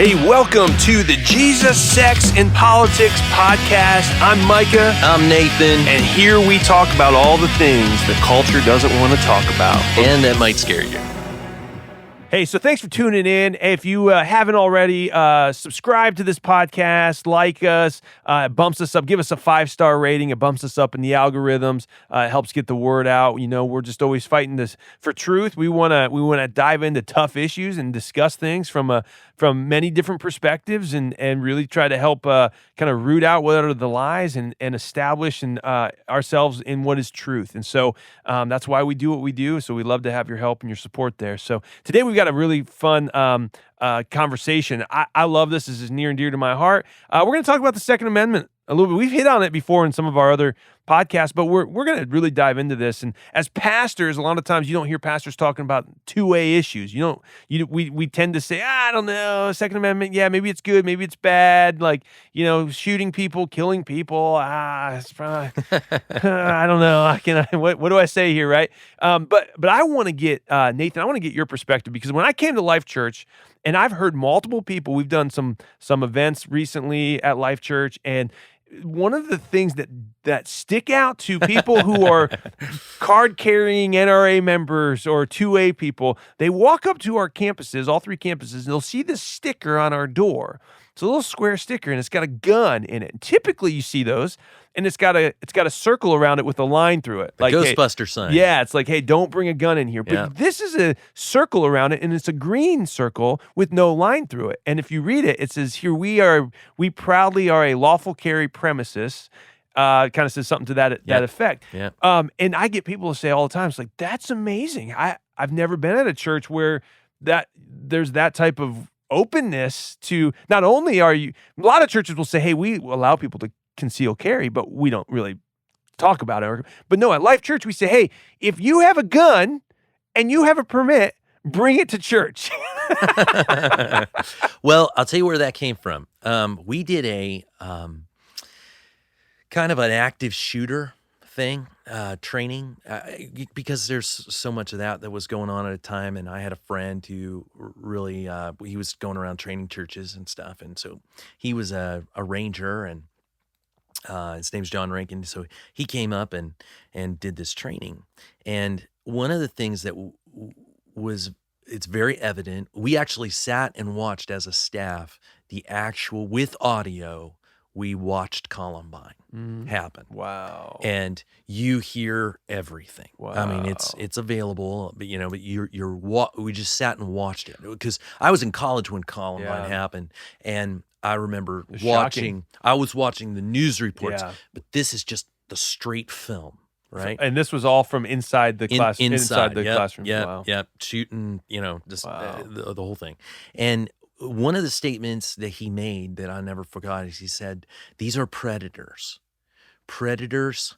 Hey, welcome to the Jesus, Sex, and Politics podcast. I'm Micah. I'm Nathan. And here we talk about all the things the culture doesn't want to talk about. And that might scare you. Hey, so thanks for tuning in. If you haven't already, subscribe to this podcast, like us, it bumps us up, give us a 5-star rating. It bumps us up in the algorithms. It helps get the word out. You know, we're just always fighting this for truth. We want to dive into tough issues and discuss things from many different perspectives and really try to help kind of root out what are the lies and establish ourselves in what is truth. And so that's why we do what we do. So we love to have your help and your support there. So today we've got a really fun conversation. I love this. This is near and dear to my heart. We're going to talk about the Second Amendment a little bit. We've hit on it before in some of our other podcasts, but we're going to really dive into this. And as pastors, a lot of times you don't hear pastors talking about two-way issues. We tend to say, I don't know, Second Amendment, yeah, maybe it's good, maybe it's bad. Like, shooting people, killing people. It's probably, I don't know. What do I say here, right? But I want to get Nathan. I want to get your perspective, because when I came to Life Church, and I've heard multiple people, we've done some events recently at Life Church, and one of the things that stick out to people who are card-carrying NRA members or 2A people, they walk up to our campuses, all 3 campuses, and they'll see this sticker on our door. It's a little square sticker, and it's got a gun in it. And typically, you see those, and it's got a circle around it with a line through it, like Ghostbuster sign. Yeah, it's like, hey, don't bring a gun in here. But Yeah. This is a circle around it, and it's a green circle with no line through it. And if you read it, it says, "Here we proudly are a lawful carry premises." Kind of says something to that effect. Yeah. And I get people to say all the time, it's like, that's amazing. I've never been at a church where there's that type of openness to, not only a lot of churches will say, hey, we allow people to conceal carry, but we don't really talk about it. But no, at Life Church, we say, hey, if you have a gun and you have a permit, bring it to church. Well, I'll tell you where that came from. We did a kind of an active shooter thing, training, because there's so much of that was going on at a time. And I had a friend who really, he was going around training churches and stuff. And so he was a ranger, and his name's John Rankin. So he came up and did this training. And one of the things that it's very evident, we actually sat and watched as a staff with audio, we watched Columbine happen. Wow. And you hear everything. Wow. I mean, it's available, but we just sat and watched it, because I was in college when Columbine happened, and I remember I was watching the news reports, but this is just the straight film, right? And this was all from inside the class, inside the classroom. Yeah, wow. Shooting, just the whole thing. And one of the statements that he made that I never forgot is he said, "These are predators. Predators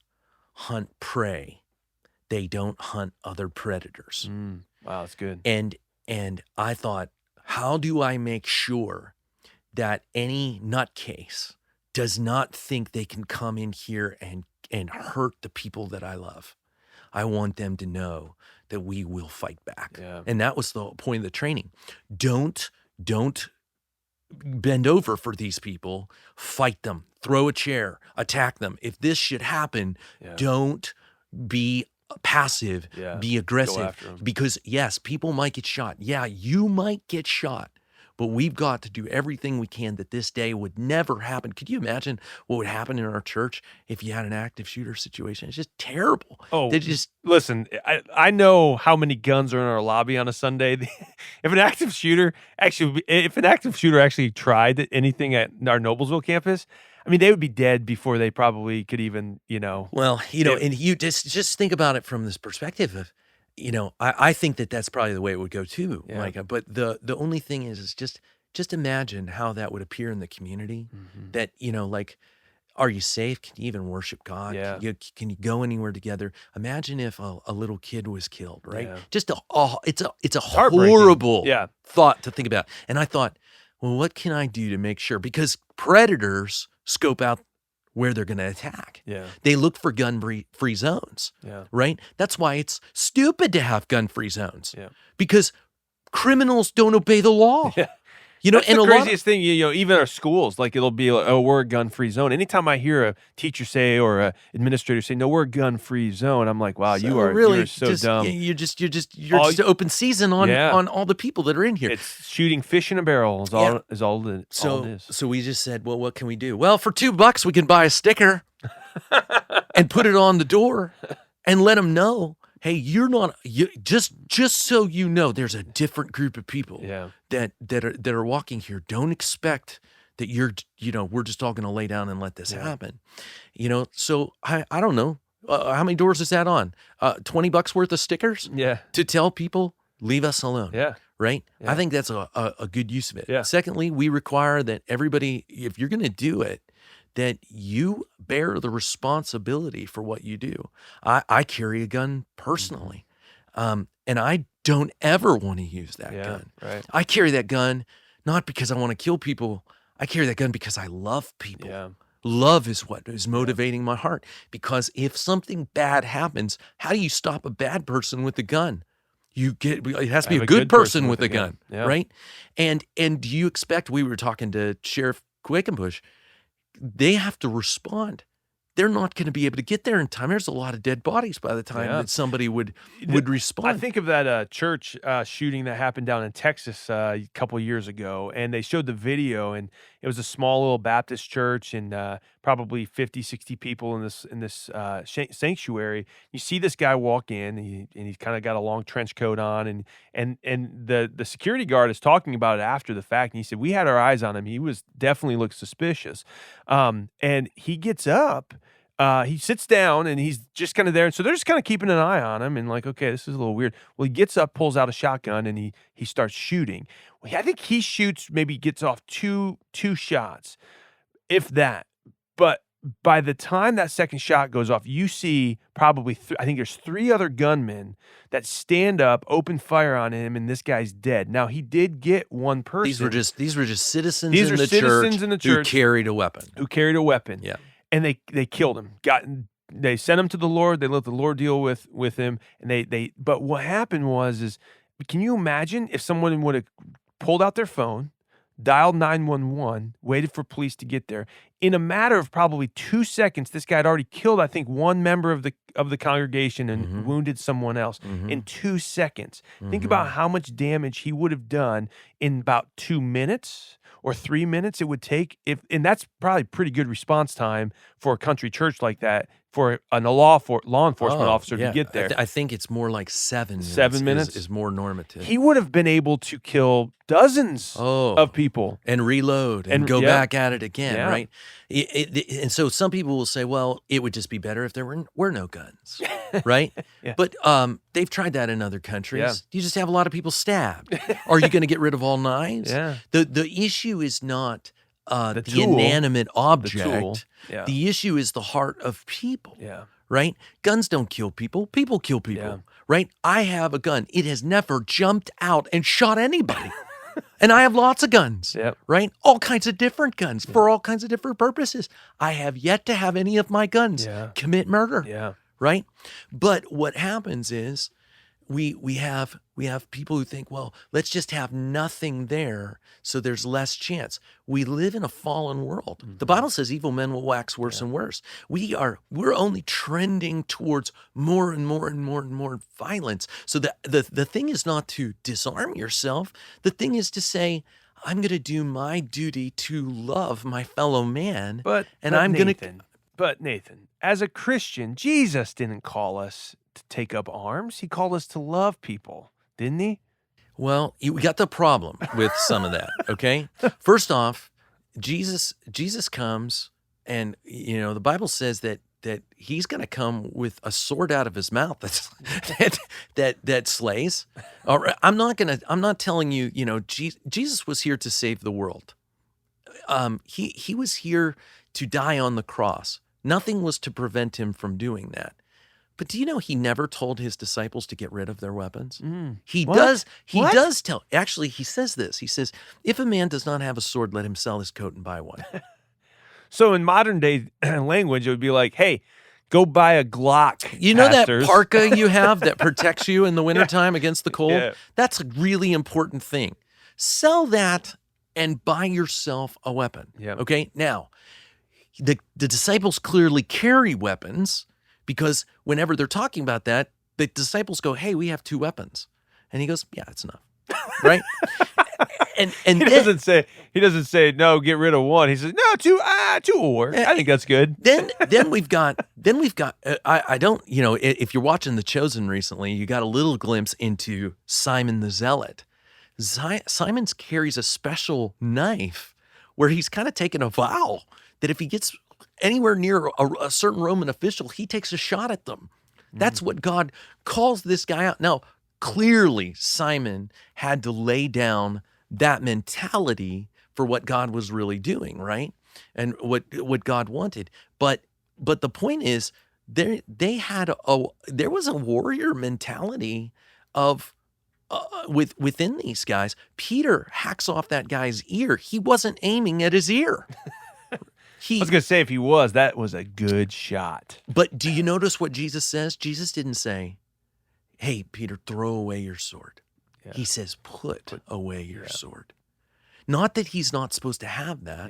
hunt prey. They don't hunt other predators." Wow, that's good. And I thought, how do I make sure that any nutcase does not think they can come in here and hurt the people that I love? I want them to know that we will fight back. Yeah. And that was the point of the training. Don't bend over for these people. Fight them. Throw a chair. Attack them. If this should happen, don't be passive. Be aggressive. Because, yes, people might get shot. Yeah, you might get shot. But we've got to do everything we can that this day would never happen. Could you imagine what would happen in our church if you had an active shooter situation? It's just terrible. Oh, listen, I know how many guns are in our lobby on a Sunday. If an active shooter actually tried anything at our Noblesville campus, I mean, they would be dead before they probably could even, Well, and you just think about it from this perspective of, I think that's probably the way it would go too, Micah. But the only thing is just imagine how that would appear in the community. That, like, are you safe? Can you even worship God? Yeah. Can you go anywhere together? Imagine if a little kid was killed, right? Yeah. It's a horrible thought to think about. And I thought, well, what can I do to make sure? Because predators scope out where they're going to attack. Yeah. They look for gun-free zones, Yeah. right? That's why it's stupid to have gun-free zones, Yeah. because criminals don't obey the law. Yeah. You know, That's and the a lot craziest thing, even our schools, like it'll be like, oh, we're a gun-free zone. Anytime I hear a teacher say or a administrator say, no, we're a gun-free zone, I'm like, wow, so you are so just dumb. you're just open season on all the people that are in here. It's shooting fish in a barrel is all it is. So we just said, well, what can we do? Well, for $2 we can buy a sticker and put it on the door and let them know, hey, you're not just so you know, there's a different group of people that are walking here. Don't expect that we're just all going to lay down and let this happen. So I don't know. How many doors is that on? $20 worth of stickers? Yeah. To tell people, leave us alone. Yeah. Right? Yeah. I think that's a good use of it. Yeah. Secondly, we require that everybody, if you're going to do it, that you bear the responsibility for what you do. I carry a gun personally, and I don't ever want to use that gun. Right. I carry that gun not because I want to kill people. I carry that gun because I love people. Yeah. Love is what is motivating my heart. Because if something bad happens, how do you stop a bad person with a gun? It has to be a good person with a gun, right? And do you expect? We were talking to Sheriff Quakenbush. They have to respond. They're not going to be able to get there in time. There's a lot of dead bodies by the time that somebody would respond. I think of that church shooting that happened down in Texas a couple years ago, and they showed the video, and it was a small little Baptist church, and probably 50, 60 people in this sanctuary. You see this guy walk in, and he's kind of got a long trench coat on, and the security guard is talking about it after the fact, and he said, we had our eyes on him. He definitely looked suspicious, and he gets up. He sits down and he's just kind of there. And so they're just kind of keeping an eye on him and like, okay, this is a little weird. Well, he gets up, pulls out a shotgun, and he starts shooting. I think he shoots, maybe gets off two shots, if that. But by the time that second shot goes off, you see probably, I think there's 3 other gunmen that stand up, open fire on him, and this guy's dead. Now, he did get one person. These were just citizens in the church who carried a weapon. Yeah. And they killed him. They sent him to the Lord. They let the Lord deal with him. And but what happened was, can you imagine if someone would have pulled out their phone, dialed 911, waited for police to get there? In a matter of probably 2 seconds, this guy had already killed, I think, one member of the congregation and wounded someone else in 2 seconds. Think about how much damage he would have done in about 2 minutes or 3 minutes it would take, and that's probably pretty good response time for a country church like that, for a law enforcement officer to get there. I think it's more like 7 minutes. 7 minutes is more normative. He would have been able to kill dozens of people and reload and go back at it again, right? And so some people will say, well, it would just be better if there were no guns, right? But they've tried that in other countries. You just have a lot of people stabbed. Are you going to get rid of all knives? The issue is not the inanimate object. The issue is the heart of people. Right? Guns don't kill people. People kill people. Right? I have a gun. It has never jumped out and shot anybody. And I have lots of guns. Right? All kinds of different guns for all kinds of different purposes. I have yet to have any of my guns commit murder. Right? But what happens is we have people who think, well, let's just have nothing there so there's less chance. We live in a fallen world. The Bible says evil men will wax worse and worse. We're only trending towards more and more and more and more violence. So the thing is not to disarm yourself. The thing is to say, I'm going to do my duty to love my fellow man. But Nathan, as a Christian, Jesus didn't call us to take up arms. He called us to love people, didn't he? Well, we got the problem with some of that, okay? First off, Jesus comes, and the Bible says that he's going to come with a sword out of his mouth that slays. All right, I'm not telling you, Jesus was here to save the world. He was here to die on the cross. Nothing was to prevent him from doing that. But do you know he never told his disciples to get rid of their weapons? He does tell. Actually, he says this. He says, if a man does not have a sword, let him sell his coat and buy one. So in modern day language, it would be like, hey, go buy a Glock. You know that parka you have that protects you in the wintertime against the cold? That's a really important thing. Sell that and buy yourself a weapon. Yeah. Okay? Now, the disciples clearly carry weapons because whenever they're talking about that, the disciples go, hey, we have 2 weapons. And he goes, yeah, it's enough. Right? And he doesn't say no, get rid of one. He says no, 2 or. I think that's good. Then we've got I don't, if you're watching The Chosen recently, you got a little glimpse into Simon the Zealot. Simon carries a special knife where he's kind of taken a vow that if he gets anywhere near a certain Roman official, he takes a shot at them. That's what God calls this guy out. Now, clearly, Simon had to lay down that mentality for what God was really doing, right? And what God wanted. But the point is, there was a warrior mentality of within these guys. Peter hacks off that guy's ear. He wasn't aiming at his ear. I was going to say, if he was, that was a good shot. But do you notice what Jesus says? Jesus didn't say, hey, Peter, throw away your sword. Yeah. He says, put away your sword. Not that he's not supposed to have that,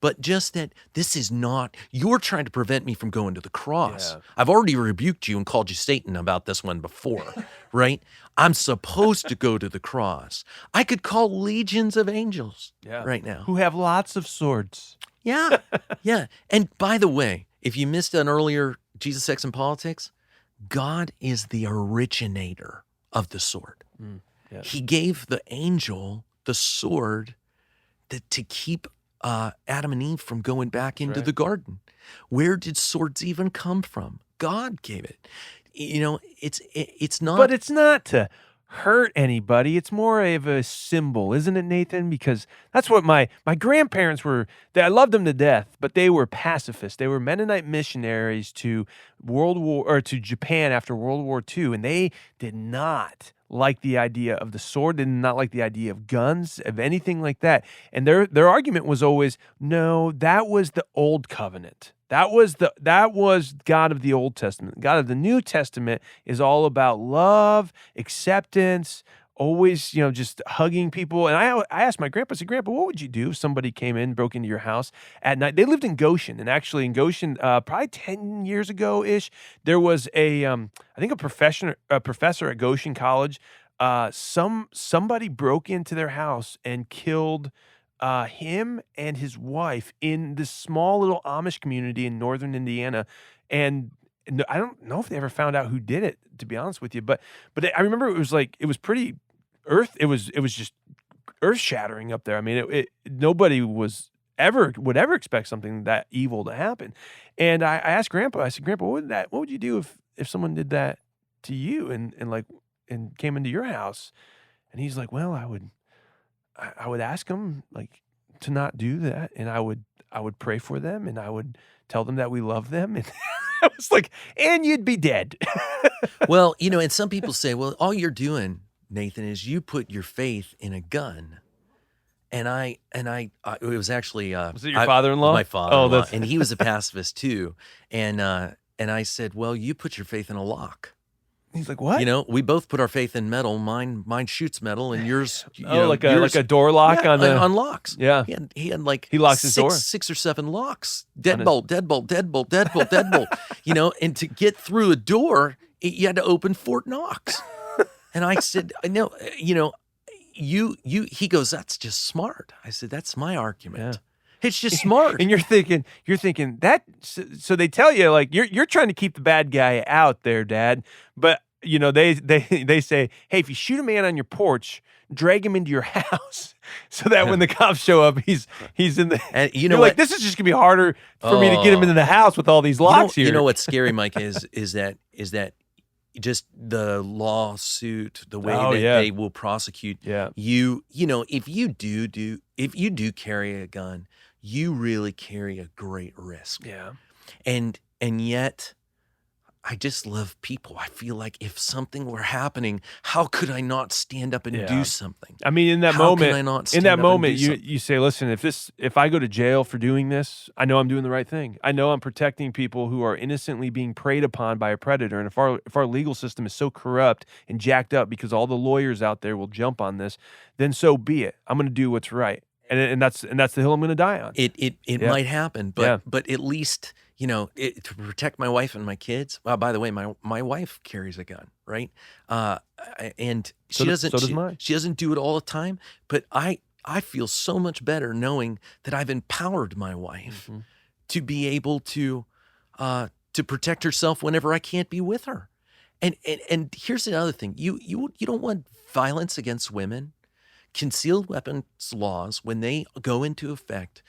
but just that this is not, you're trying to prevent me from going to the cross. Yeah. I've already rebuked you and called you Satan about this one before, right? I'm supposed to go to the cross. I could call legions of angels right now. Who have lots of swords. Yeah, yeah. And by the way, if you missed an earlier Jesus, Sex, and Politics, God is the originator of the sword. He gave the angel the sword to keep Adam and Eve from going back into the garden. Where did swords even come from? God gave it. It's not. But it's not to hurt anybody. It's more of a symbol, isn't it, Nathan? Because that's what my grandparents were. I loved them to death, but they were pacifists. They were Mennonite missionaries to Japan after World War II, and they did not like the idea of the sword, did not like the idea of guns, of anything like that. And their argument was always, no, that was the old covenant. That was God of the Old Testament. God of the New Testament is all about love, acceptance, always, just hugging people. And I asked my grandpa, I said, Grandpa, what would you do if somebody came in, broke into your house at night? They lived in Goshen, and actually in Goshen, probably 10 years ago-ish, there was I think a professor at Goshen College. Somebody broke into their house and killed him and his wife in this small little Amish community in northern Indiana. And I don't know if they ever found out who did it, to be honest with you. But I remember it was pretty it was just earth shattering up there. I mean, nobody would ever expect something that evil to happen. And I asked Grandpa, I said, Grandpa, what would you do if someone did that to you and came into your house? And he's like, well, I would ask them to not do that, and I would pray for them, and I would tell them that we love them, and I was like, and you'd be dead. Well, and some people say, well, all you're doing, Nathan, is you put your faith in a gun. And it was actually was it your father-in-law? My father-in-law, and he was a pacifist too. And I said, well, you put your faith in a lock. He's like, what? We both put our faith in metal. Mine shoots metal, and yours, like a door lock on the unlocks. Yeah, he had he locks his door, 6 or 7 locks. Deadbolt. And to get through a door, you had to open Fort Knox. And I said, no, He goes, that's just smart. I said, that's my argument. Yeah. It's just smart. And you're thinking that. So they tell you you're trying to keep the bad guy out there, Dad. But they say, hey, if you shoot a man on your porch, drag him into your house, so that when the cops show up, he's in the. And you're like, this is just gonna be harder for me to get him into the house with all these locks here. You know what's scary, Mike, is that just the lawsuit, the way they will prosecute you. If you do carry a gun, you really carry a great risk. Yeah. And yet I just love people. I feel like if something were happening, how could I not stand up and do something? I mean, in that moment, you say, listen, if I go to jail for doing this, I know I'm doing the right thing. I know I'm protecting people who are innocently being preyed upon by a predator. And if our legal system is so corrupt and jacked up because all the lawyers out there will jump on this, then so be it. I'm going to do what's right. and that's the hill I'm going to die on. It Yeah. might happen, Yeah. but at least, to protect my wife and my kids. By the way, my wife carries a gun, right? And So does mine. she doesn't do it all the time, but I feel so much better knowing that I've empowered my wife Mm-hmm. to be able to protect herself whenever I can't be with her. And here's the other thing: you don't want violence against women. Concealed weapons laws, when they go into effect,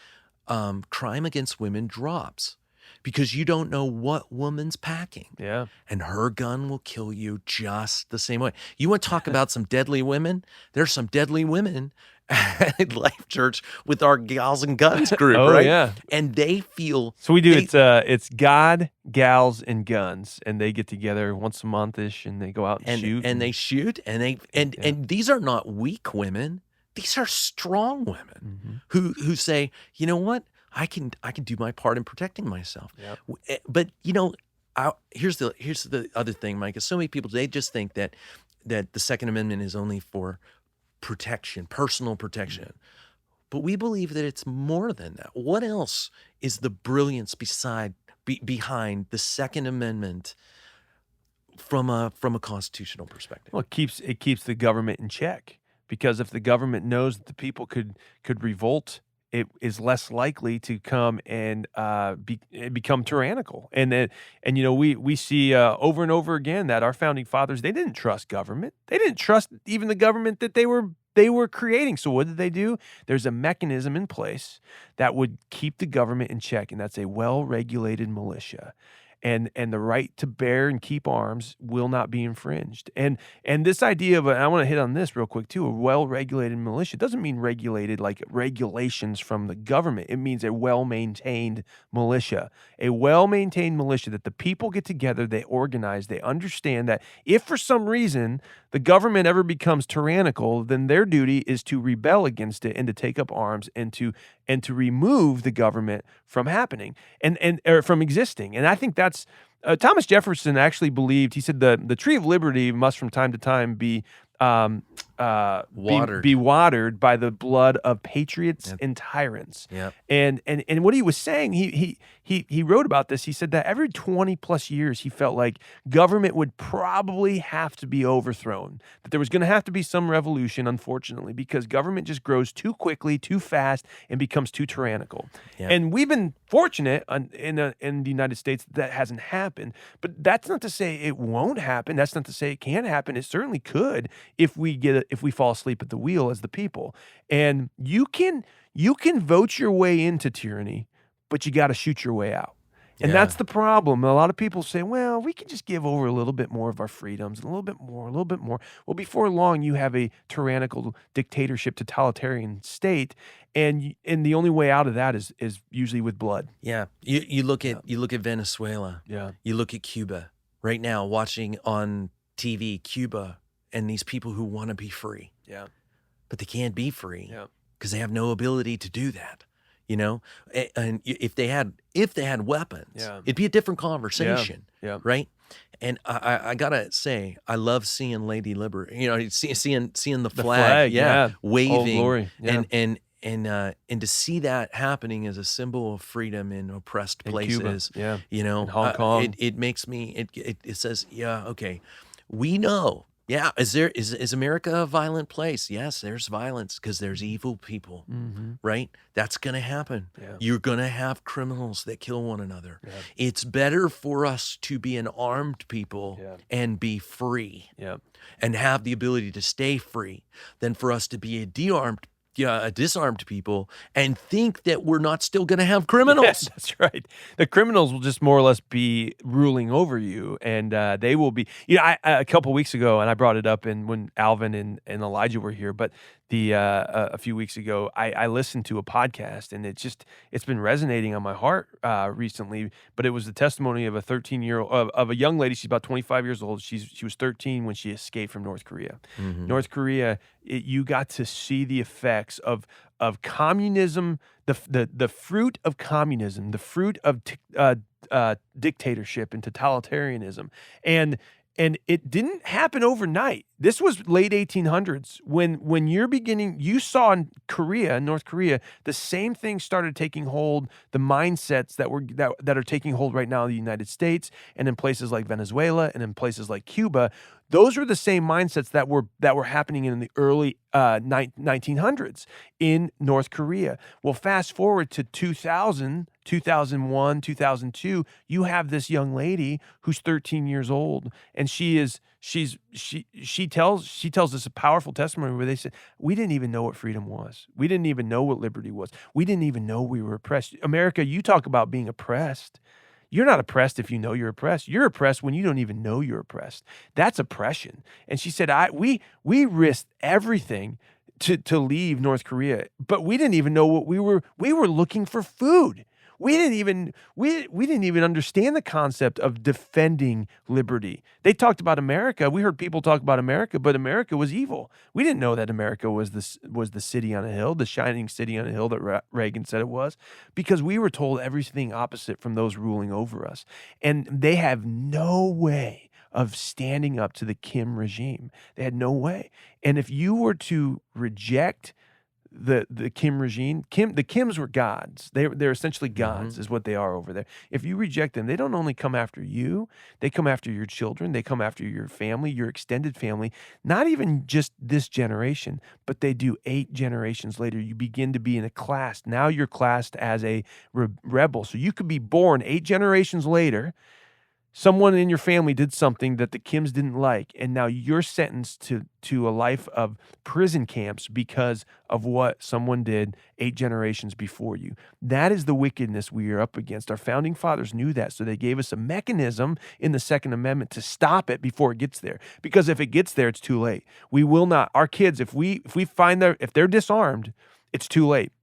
crime against women drops because you don't know what woman's packing. Yeah. And her gun will kill you just the same way. You want to talk about some deadly women? There's some deadly women at Life Church with our Gals and Guns group, Oh, right? yeah. And they feel... So we do, it's God, Gals, and Guns, and they get together once a month-ish, and they go out and shoot. And they shoot, and these are not weak women. These are strong women who say, you know what? I can do my part in protecting myself. Yep. But here's the other thing, Micah. So many people, they just think that the Second Amendment is only for protection, personal protection. But we believe that it's more than that. What else is the brilliance behind the Second Amendment from a constitutional perspective? Well, it keeps the government in check, because if the government knows that the people could revolt, it is less likely to come and become tyrannical. And we see over and over again that our founding fathers, they didn't trust government. They didn't trust even the government that they were creating. So what did they do? There's a mechanism in place that would keep the government in check, and that's a well-regulated militia. And the right to bear and keep arms will not be infringed. And this idea of, and I want to hit on this real quick too, a well-regulated militia doesn't mean regulated like regulations from the government. It means a well-maintained militia. A well-maintained militia that the people get together, they organize, they understand that if for some reason the government ever becomes tyrannical, then their duty is to rebel against it and to take up arms and to remove the government from happening or from existing. And I think that's Thomas Jefferson actually believed. He said the tree of liberty must from time to time be watered by the blood of patriots and tyrants. Yep. And what he was saying, he wrote about this. He said that every 20 plus years, he felt like government would probably have to be overthrown, that there was going to have to be some revolution, unfortunately, because government just grows too quickly, too fast, and becomes too tyrannical. Yep. And we've been fortunate in the United States that hasn't happened, but that's not to say it won't happen. That's not to say it can't happen. It certainly could if we fall asleep at the wheel as the people. And you can vote your way into tyranny, but you got to shoot your way out. And that's the problem. A lot of people say, well, we can just give over a little bit more of our freedoms, a little bit more. Well, before long, you have a tyrannical dictatorship, totalitarian state, and the only way out of that is usually with blood. Yeah. You look at Venezuela. Yeah. You look at Cuba. Right now, watching on TV, Cuba and these people who want to be free. Yeah. But they can't be free. Yeah. Because they have no ability to do that. And if they had weapons, it'd be a different conversation, right? And I gotta say, I love seeing Lady Liberty, seeing the flag, waving, Old Glory. Yeah. and to see that happening as a symbol of freedom in oppressed places, Cuba. in Hong Kong, it makes me. It says, okay, we know. Yeah, is America a violent place? Yes, there's violence because there's evil people, right? That's going to happen. Yeah. You're going to have criminals that kill one another. Yeah. It's better for us to be an armed people and be free and have the ability to stay free than for us to be a disarmed people and think that we're not still going to have criminals. Yes, that's right. The criminals will just more or less be ruling over you, and they will be. A couple weeks ago, and I brought it up, when Alvin and Elijah were here, but a few weeks ago, I listened to a podcast, and it's been resonating on my heart recently. But it was the testimony of a 13-year-old of a young lady. She's about 25 years old. She was 13 when she escaped from North Korea. Mm-hmm. North Korea, you got to see the effects of communism, the fruit of communism, the fruit of dictatorship and totalitarianism, and And it didn't happen overnight. This was late 1800s when you saw in North Korea, the same thing started taking hold, the mindsets that are taking hold right now in the United States and in places like Venezuela and in places like Cuba. Those were the same mindsets that were happening in the early 1900s in North Korea. Well, fast forward to 2000, 2001, 2002, you have this young lady who's 13 years old, and she tells us a powerful testimony where they said, we didn't even know what freedom was. We didn't even know what liberty was. We didn't even know we were oppressed. America, you talk about being oppressed. You're not oppressed if you know you're oppressed. You're oppressed when you don't even know you're oppressed. That's oppression. And she said, we risked everything to leave North Korea, but we didn't even know what we were looking for food. We didn't even understand the concept of defending liberty. They talked about America. We heard people talk about America, but America was evil. We didn't know that America was the city on a hill, the shining city on a hill that Reagan said it was, because we were told everything opposite from those ruling over us. And they have no way of standing up to the Kim regime. They had no way. And if you were to reject the Kim regime, the Kims were gods. They're essentially gods, is what they are over there. If you reject them, they don't only come after you, they come after your children, they come after your family, your extended family, not even just this generation, but they do 8 generations later. You begin to be in a class. Now you're classed as a rebel. So you could be born 8 generations later. Someone in your family did something that the Kims didn't like, and now you're sentenced to a life of prison camps because of what someone did 8 generations before you. That is the wickedness we are up against. Our founding fathers knew that, so they gave us a mechanism in the Second Amendment to stop it before it gets there. Because if it gets there, it's too late. We will not. Our kids, if they're disarmed, it's too late.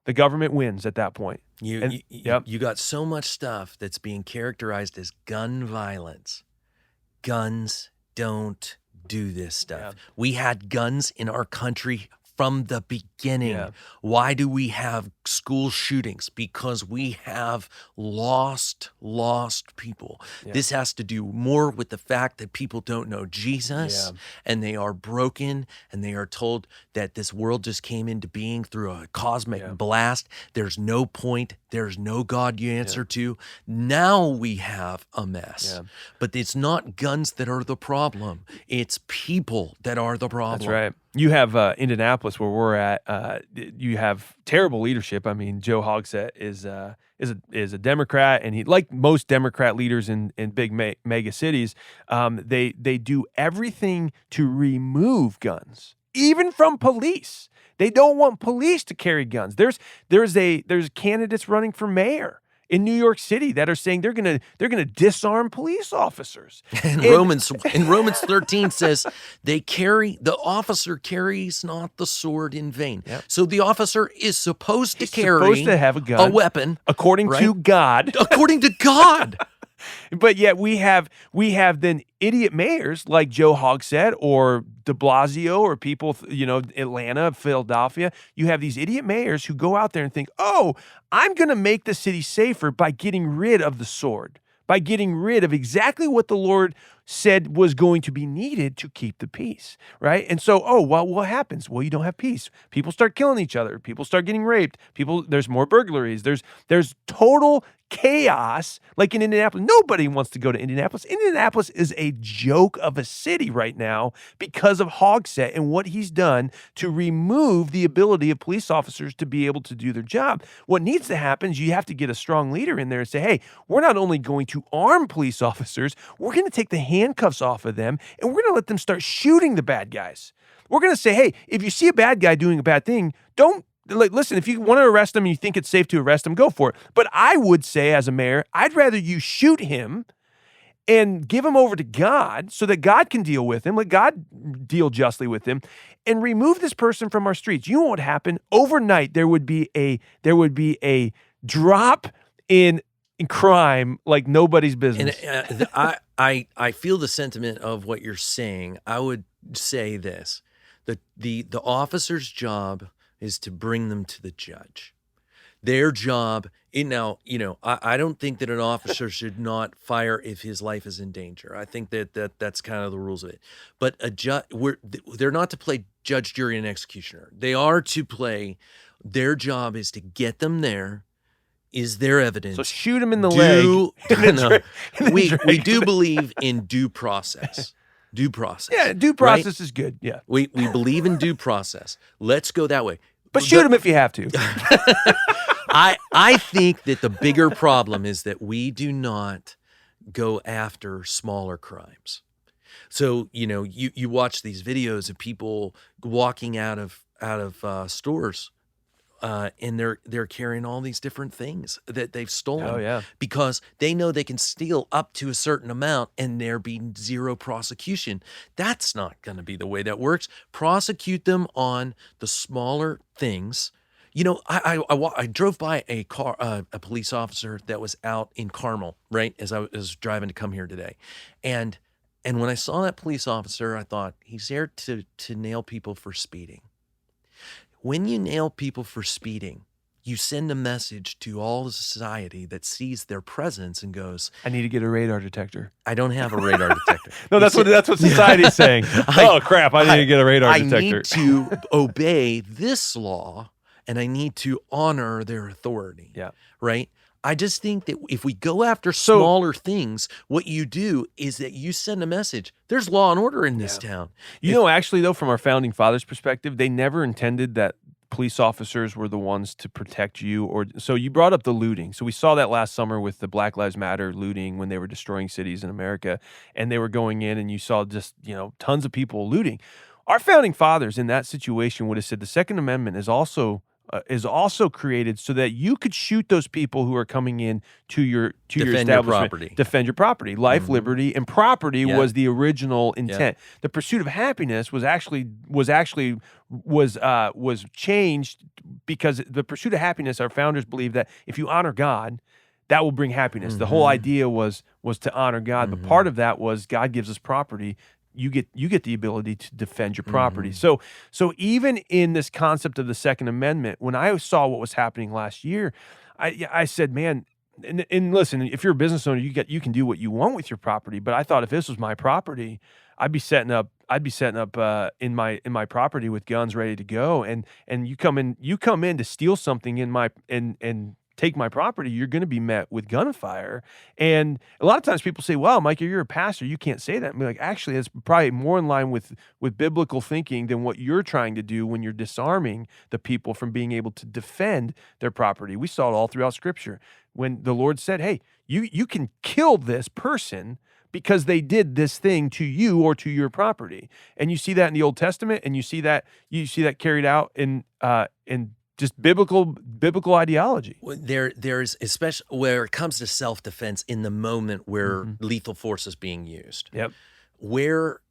The government wins at that point. You got so much stuff that's being characterized as gun violence. Guns don't do this stuff. Yeah. We had guns in our country from the beginning. Yeah. Why do we have school shootings? Because we have lost people. Yeah. This has to do more with the fact that people don't know Jesus, and they are broken, and they are told that this world just came into being through a cosmic blast. There's no point. There's no God you answer to. Now we have a mess. Yeah. But it's not guns that are the problem. It's people that are the problem. That's right. You have Indianapolis, where we're at. You have terrible leadership. I mean, Joe Hogsett is a Democrat, and he, like most Democrat leaders in big mega cities, they do everything to remove guns, even from police. They don't want police to carry guns. There's candidates running for mayor in New York City that are saying they're gonna disarm police officers. And Romans 13 says the officer carries not the sword in vain. Yep. So the officer is supposed to have a gun, a weapon, according to God. According to God. But yet we have then idiot mayors like Joe Hogsett or de Blasio or people, Atlanta, Philadelphia. You have these idiot mayors who go out there and think, oh, I'm going to make the city safer by getting rid of the sword, by getting rid of exactly what the Lord said was going to be needed to keep the peace, right? And so, what happens? Well, you don't have peace. People start killing each other. People start getting raped. There's more burglaries. There's total chaos, like in Indianapolis. Nobody wants to go to Indianapolis. Indianapolis is a joke of a city right now because of Hogsett and what he's done to remove the ability of police officers to be able to do their job. What needs to happen is you have to get a strong leader in there and say, hey, we're not only going to arm police officers, we're going to take the handcuffs off of them, and we're going to let them start shooting the bad guys. We're going to say, hey, if you see a bad guy doing a bad thing, listen, if you want to arrest him and you think it's safe to arrest him, go for it. But I would say, as a mayor, I'd rather you shoot him and give him over to God so that God can deal with him, let God deal justly with him, and remove this person from our streets. You know what would happen? Overnight, there would be a drop in crime like nobody's business. And I feel the sentiment of what you're saying. I would say this: the officer's job is to bring them to the judge. Their job. Now, I don't think that an officer should not fire if his life is in danger. I think that's kind of the rules of it. But they're not to play judge, jury, and executioner. They are to play. Their job is to get them there. Is there evidence? So shoot him in the leg. No, we do believe in due process. Due process. Yeah, due process is good. Yeah. We believe in due process. Let's go that way. But shoot him if you have to. I think that the bigger problem is that we do not go after smaller crimes. So, you watch these videos of people walking out of stores, and they're carrying all these different things that they've stolen. Oh, yeah. Because they know they can steal up to a certain amount and there be zero prosecution. That's not going to be the way that works. Prosecute them on the smaller things. I drove by a police officer that was out in Carmel, right, as I was driving to come here today. And when I saw that police officer, I thought, he's there to nail people for speeding. When you nail people for speeding, you send a message to all of society that sees their presence and goes, I need to get a radar detector. I don't have a radar detector. No, that's what society's saying. Oh, crap, I need to get a radar detector. I need to obey this law, and I need to honor their authority. Yeah. Right? I just think that if we go after smaller things, what you do is that you send a message. There's law and order in this town. Actually, though, from our founding fathers' perspective, they never intended that police officers were the ones to protect you. So you brought up the looting. So we saw that last summer with the Black Lives Matter looting when they were destroying cities in America, and they were going in, and you saw just tons of people looting. Our founding fathers in that situation would have said the Second Amendment is also created so that you could shoot those people who are coming in to your establishment. Defend your property. Life, liberty, and property was the original intent. Yeah. The pursuit of happiness was changed because the pursuit of happiness, our founders believed that if you honor God, that will bring happiness. The whole idea was to honor God, but part of that was God gives us property. You get the ability to defend your property. So even in this concept of the Second Amendment, when I saw what was happening last year, I said, man, and listen, if you're a business owner, you can do what you want with your property. But I thought if this was my property, I'd be setting up in my property with guns ready to go. And you come in to steal something and take my property, you're going to be met with gunfire. And a lot of times people say, wow, Micah, you're a pastor, you can't say that. And be like, actually, that's probably more in line with biblical thinking than what you're trying to do when you're disarming the people from being able to defend their property. We saw it all throughout Scripture. When the Lord said, hey, you can kill this person because they did this thing to you or to your property. And you see that in the Old Testament, and you see that carried out in just biblical ideology. There's especially where it comes to self-defense in the moment where lethal force is being used. Yep. Where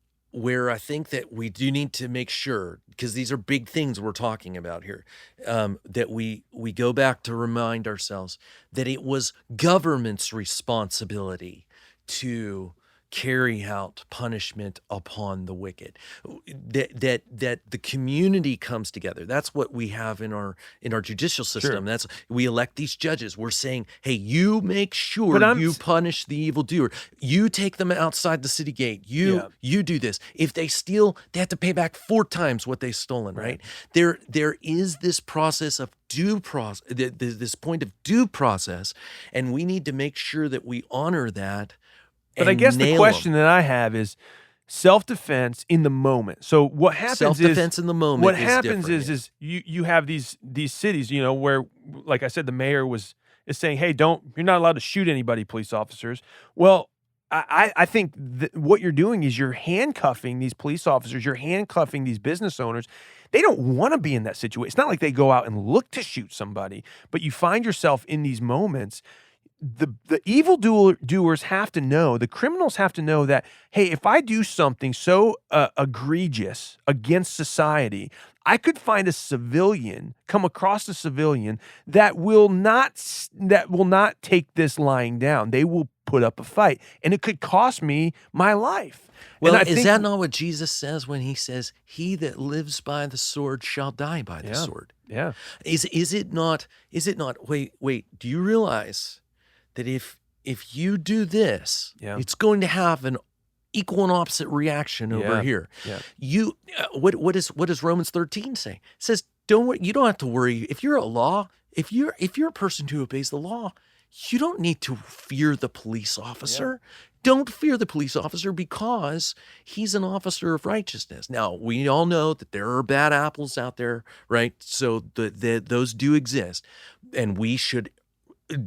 I think that we do need to make sure, because these are big things we're talking about here, that we go back to remind ourselves that it was government's responsibility to carry out punishment upon the wicked, that the community comes together. That's what we have in our judicial system. Sure. That's, we elect these judges. We're saying, hey, you make sure you punish the evildoer. You take them outside the city gate. You do this. If they steal, they have to pay back 4 times what they've stolen, right? There is this process of due process, this point of due process, and we need to make sure that we honor that. But I guess the question that I have is self-defense in the moment. So what happens self-defense in the moment. What happens is you have these cities, where, like I said, the mayor is saying, hey, you're not allowed to shoot anybody, police officers. Well, I think that what you're doing is you're handcuffing these police officers, you're handcuffing these business owners. They don't want to be in that situation. It's not like they go out and look to shoot somebody, but you find yourself in these moments. The evil doers have to know, the criminals have to know that, hey, if I do something so egregious against society, I could find come across a civilian that will not take this lying down. They will put up a fight, and it could cost me my life. Well, And I is think, that not what Jesus says when he says, "He that lives by the sword shall die by the sword"? Yeah. Is it not? Wait. Do you realize that if you do this, it's going to have an equal and opposite reaction over here? Yeah. You what does Romans 13 say? It says, "Don't worry, you don't have to worry. If you're a person who obeys the law, you don't need to fear the police officer." Don't fear the police officer because he's an officer of righteousness. Now, we all know that there are bad apples out there, right? So those do exist. And we should,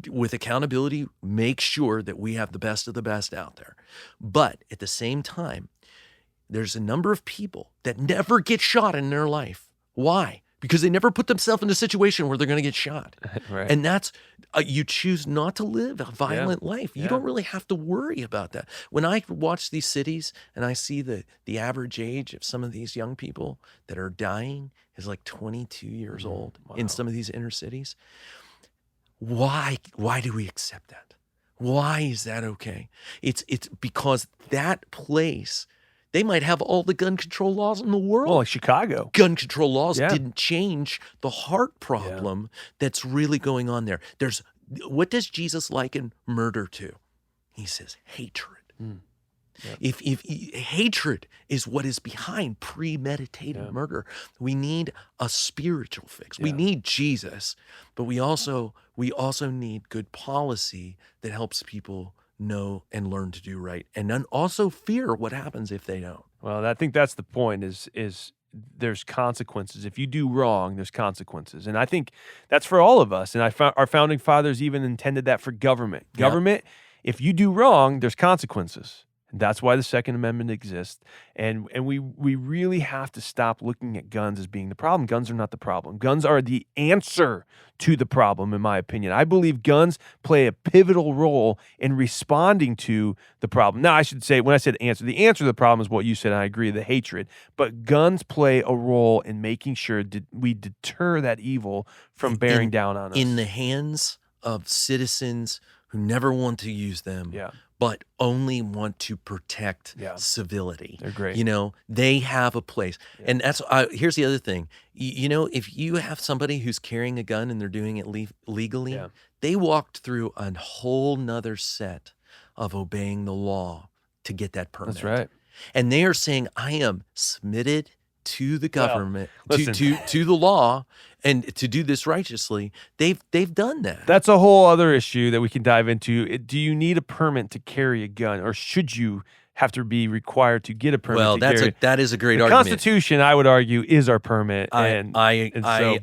with accountability, make sure that we have the best of the best out there. But at the same time, there's a number of people that never get shot in their life. Why? Because they never put themselves in a situation where they're going to get shot. Right. And that's, you choose not to live a violent life. You don't really have to worry about that. When I watch these cities and I see the average age of some of these young people that are dying is like 22 years old in some of these inner cities. Why do we accept that? Why is that okay? It's because that place, they might have all the gun control laws in the world. Well, like Chicago. Gun control laws didn't change the heart problem that's really going on there. What does Jesus liken murder to? He says hatred. If hatred is what is behind premeditated murder, we need a spiritual fix. We need Jesus, but we also need good policy that helps people know and learn to do right, and then also fear what happens if they don't. Well, I think that's the point is there's consequences. If you do wrong, there's consequences. And I think that's for all of us. And our founding fathers even intended that for government. Government, if you do wrong, there's consequences. And that's why the Second Amendment exists. And we really have to stop looking at guns as being the problem. Guns are not the problem. Guns are the answer to the problem, in my opinion. I believe guns play a pivotal role in responding to the problem. Now, I should say, when I said answer, the answer to the problem is what you said, and I agree, the hatred. But guns play a role in making sure we deter that evil from bearing down on us. In the hands of citizens who never want to use them, but only want to protect civility. They're great. You know, they have a place. And that's, here's the other thing. You know, if you have somebody who's carrying a gun and they're doing it legally, they walked through a whole nother set of obeying the law to get that permit. That's right. And they are saying, I am submitted to the government, to the law, and to do this righteously. They've done that. That's a whole other issue that we can dive into. Do you need a permit to carry a gun, or should you have to be required to get a permit? Well, that is a great argument. The Constitution, I would argue, is our permit. I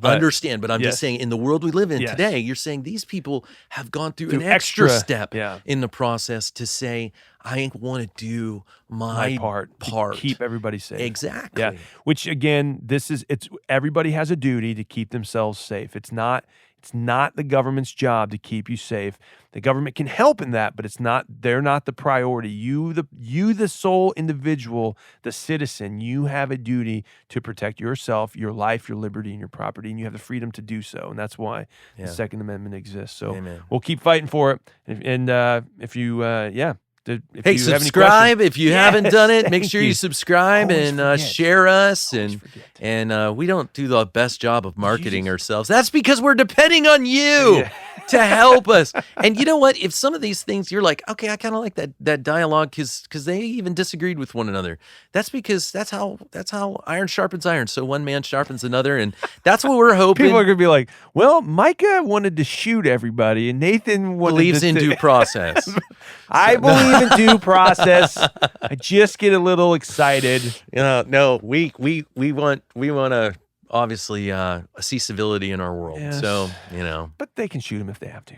understand, but I'm just saying, in the world we live in today, you're saying these people have gone through an extra step in the process to say, I want to do my part to keep everybody safe. Exactly. Yeah. Which again, it's everybody has a duty to keep themselves safe. It's not the government's job to keep you safe. The government can help in that, but they're not the priority. You the sole individual, the citizen, you have a duty to protect yourself, your life, your liberty, and your property, and you have the freedom to do so. And that's why the Second Amendment exists. So we'll keep fighting for it. And if you hey, subscribe if you haven't done it. Make sure you subscribe and share us. And we don't do the best job of marketing ourselves. That's because we're depending on you to help us. And you know what? If some of these things you're like, okay, I kind of like that dialogue because they even disagreed with one another. That's because that's how iron sharpens iron. So one man sharpens another, and that's what we're hoping. People are gonna be like, well, Micah wanted to shoot everybody, and Nathan believes in due process. I believe in due process. I just get a little excited. No, we want to obviously see civility in our world. Yes. So, But they can shoot him if they have to.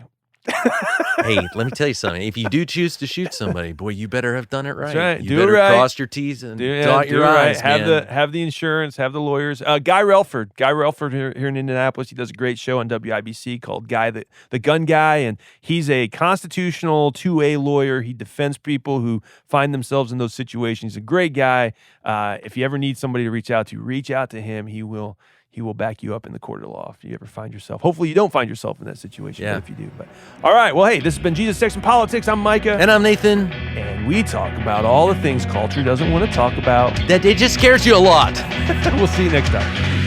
Hey, let me tell you something. If you do choose to shoot somebody, boy, you better have done it right. That's right. You do better it right. Cross your T's and dot your I's. Right. Have the insurance. Have the lawyers. Guy Relford here in Indianapolis. He does a great show on WIBC called the Gun Guy, and he's a constitutional 2A lawyer. He defends people who find themselves in those situations. He's a great guy. If you ever need somebody to reach out to him. He will he will back you up in the court of law if you ever find yourself. Hopefully you don't find yourself in that situation, Yeah. but if you do. But all right, well, hey, this has been Jesus, Sex, and Politics. I'm Micah. And I'm Nathan. And we talk about all the things culture doesn't want to talk about. That it just scares you a lot. We'll see you next time.